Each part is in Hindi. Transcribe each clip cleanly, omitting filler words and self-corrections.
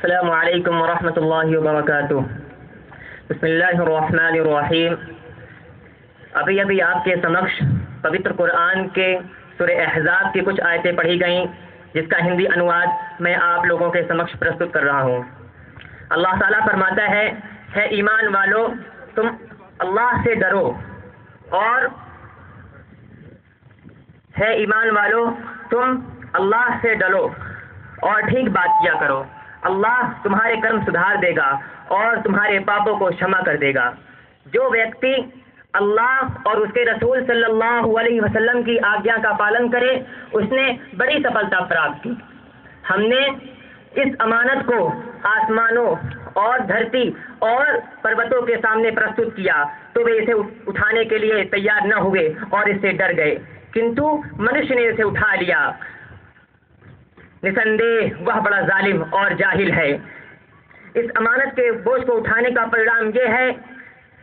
अस्सलामु अलैकुम वरहमतुल्लाहि वबरकातुह। बिस्मिल्लाहिर्रहमानिर्रहीम। अभी अभी आपके समक्ष पवित्र कुरान के सूरह अहज़ाब की कुछ आयतें पढ़ी गईं, जिसका हिंदी अनुवाद मैं आप लोगों के समक्ष प्रस्तुत कर रहा हूँ। अल्लाह ताला फरमाता है ईमान वालो, तुम अल्लाह से डरो और है ईमान वालो, तुम अल्लाह से डरो और ठीक बात किया करो। अल्लाह तुम्हारे कर्म सुधार देगा और तुम्हारे पापों को क्षमा कर देगा। जो व्यक्ति अल्लाह और उसके रसूल सल्लल्लाहु अलैहि वसल्लम की आज्ञा का पालन करे, उसने बड़ी सफलता प्राप्त की। हमने इस अमानत को आसमानों और धरती और पर्वतों के सामने प्रस्तुत किया तो वे इसे उठाने के लिए तैयार न हुए और इससे डर गए, किंतु मनुष्य ने इसे उठा लिया। निसंदेह वह बड़ा जालिम और जाहिल है। इस अमानत के बोझ को उठाने का परिणाम यह है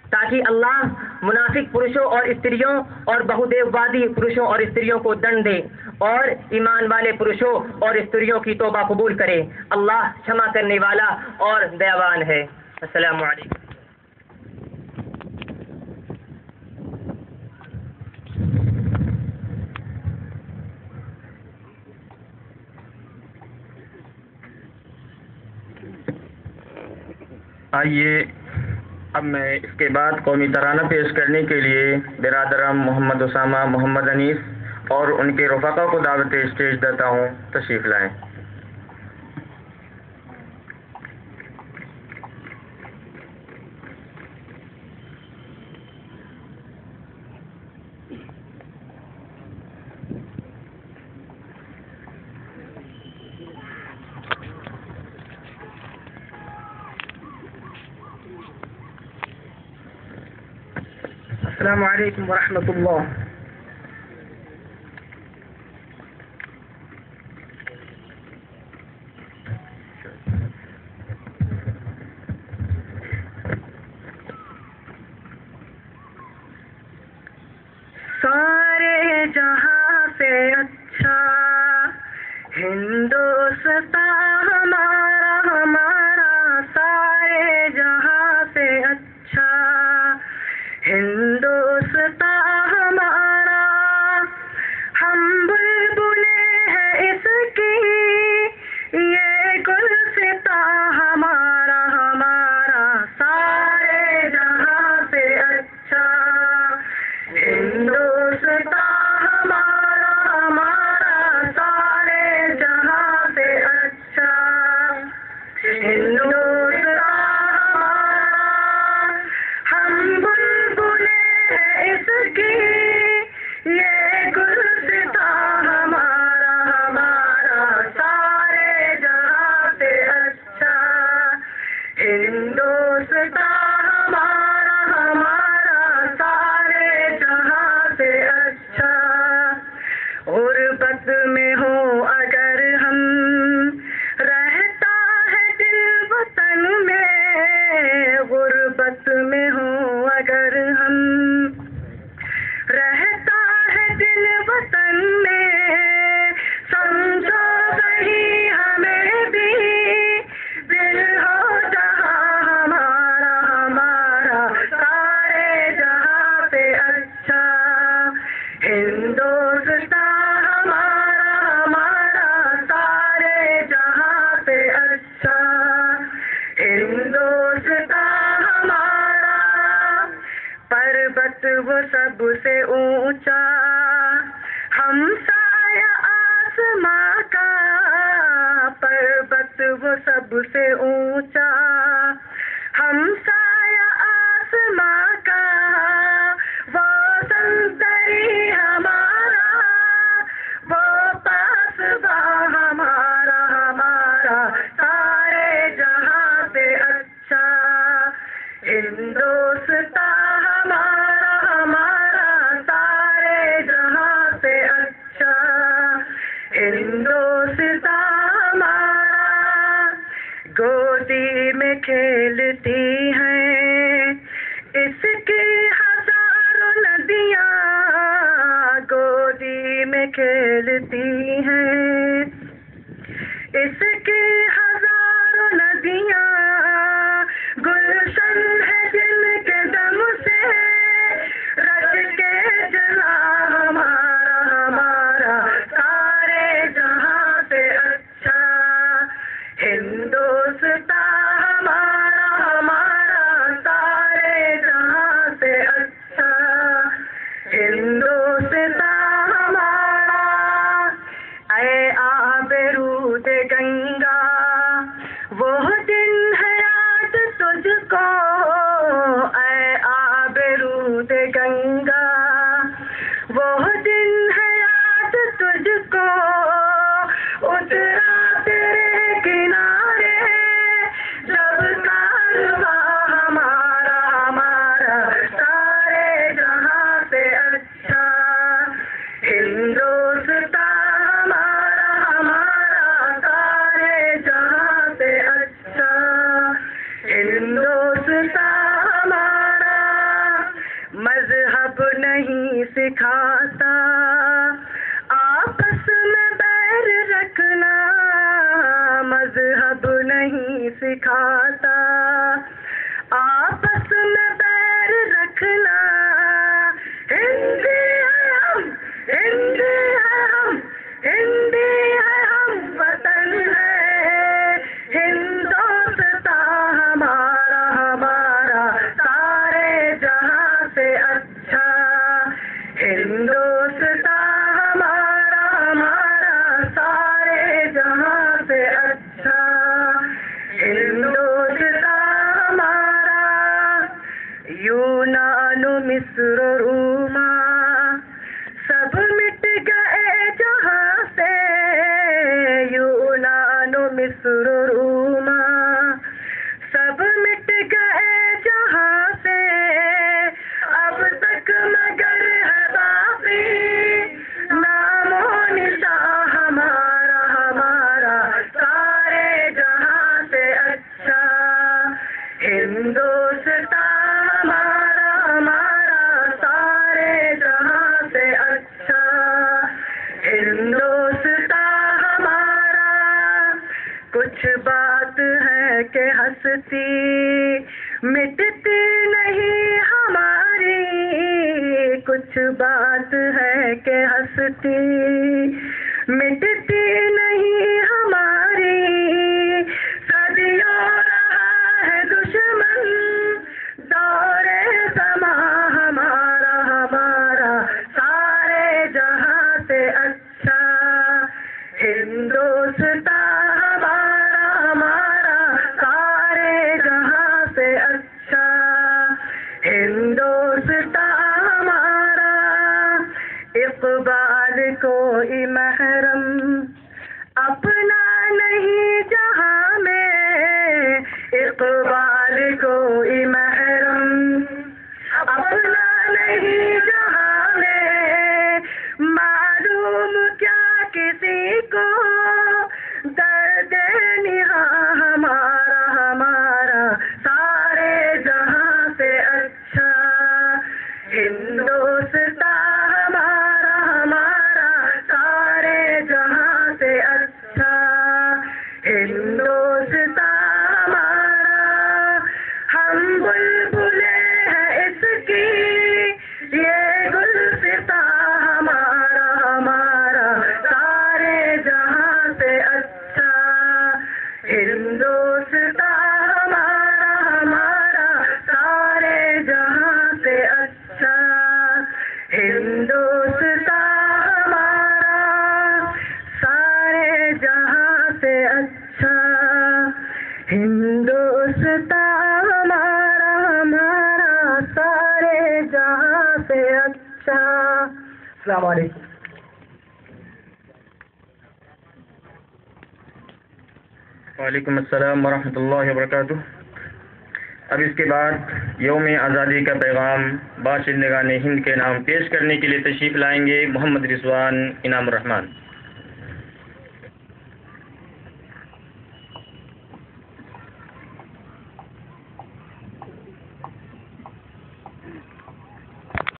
ताकि अल्लाह मुनाफिक पुरुषों और स्त्रियों और बहुदेववादी पुरुषों और स्त्रियों को दंड दे और ईमान वाले पुरुषों और स्त्रियों की तौबा कबूल करे। अल्लाह क्षमा करने वाला और दयावान है। अस्सलामु अलैकुम। आइए अब मैं इसके बाद कौमी तराना पेश करने के लिए बिरादराम मोहम्मद उसामा, मोहम्मद अनीस और उनके रफ़ाक़ा को दावत स्टेज देता हूँ। तशरीफ़ लाएँ। अस्सलामु अलैकुम वरहमतुल्लाह। सारे जहां से अच्छा हिंदुस्तान हमारा हमारा, सारे जहां से अच्छा हिंदुस्तान हमारा। हम बुलबुले हैं इसकी, ये गुलसिता हमारा हमारा, सारे जहां से अच्छा हिंदुस्तान हमारा हमारा, सारे जहां से अच्छा हिंदुस्तान हमारा। हम बुलबुले हैं इसकी, ये गुलसिता हमारा हमारा, सारे जहां से अच्छा हिंदुस्तान हमारा हमारा, सारे जहां से अच्छा। गुर्बत में हो अगर हम, रहता है दिल वतन में, गुर्बत में हो अगर हम, रहता है दिल वतन में। समझो सही हमें भी, दिल हो जहां हमारा हमारा, सारे जहां से अच्छा हिंदुस्तान हमारा हमारा, सारे जहां से अच्छा हिंदुस्तान हमारा। पर्वत वो सबसे ऊंचा, हमसाया आसमां का, पर्वत वो सबसे ऊंचा, हमसाया आसमां का। वो संतरी हमारा, वो पासबा हमारा हमारा, सारे जहां से अच्छा हिंदुस्तान हमारा हमारा, सारे जहां से अच्छा हिंदुस्तान हमारा। गोदी में खेलती हैं इसकी हजारों नदियां, गोदी में खेलती हैं इसकी हजारों नदियां। सिखाता, आपस में बैर रखना मजहब नहीं सिखाता, आपस में बैर रखना। हिंदी है हम, हिंदी है हम, हिंदी है हम, वतन है हिंदुस्तान हमारा, हमारा सारे जहां से अच्छा। हिंदुस्तान हमारा, हमारा सारे जहां से अच्छा। हिंदुस्तान हमारा। यूनान मिस्र रोमा सब मिट गए जहां से, यूनान मिस्र रोमा सब मिट गए जहां से। अब तक मगर है बाकी नामो निशान हमारा, हमारा सारे जहां से अच्छा। हिंदुस्तान हमारा, हमारा सारे जहां से अच्छा। हिंदुस्तान हमारा। कुछ बात है कि हंसती मिटती नहीं हमारी, कुछ बात है कि हंसती मिटती नहीं हमारी। सदियों रहा है दुश्मन दौरे समा हमारा, हमारा सारे जहां से अच्छा। हिंदुस्तान हमारा, हमारा सारे जहां से अच्छा। हिंदुस्तान हमारा। इक़बाल कोई महरम अपना नहीं जहां में, इक़बाल कोई महरम अपना नहीं जहां में। मालूम क्या किसी को दर्द निहा हमारा, हमारा सारे जहां से अच्छा। हिंदुस्तान हमारा, हमारा सारे जहां से अच्छा। हिंदुस्तान हमारा। हम बुलबुले हैं इसकी ये गुलसिता हमारा, हमारा सारे जहां से अच्छा। हिंदुस्तान हमारा, हमारा सारे जहां से अच्छा। हिंदुस्तान हमारा सारे जहां से अच्छा। हिंदुस्तान हमारा, हमारा सारे जहां से अच्छा। अस्सलाम वालेकुम। वालेकुम अस्सलाम वरहमतुल्लाहि वबरकातुह। अब इसके बाद यौम आज़ादी का पैगाम बाशिंदगान हिंद के नाम पेश करने के लिए तशरीफ़ लाएंगे मोहम्मद रिजवान इनामुर रहमान।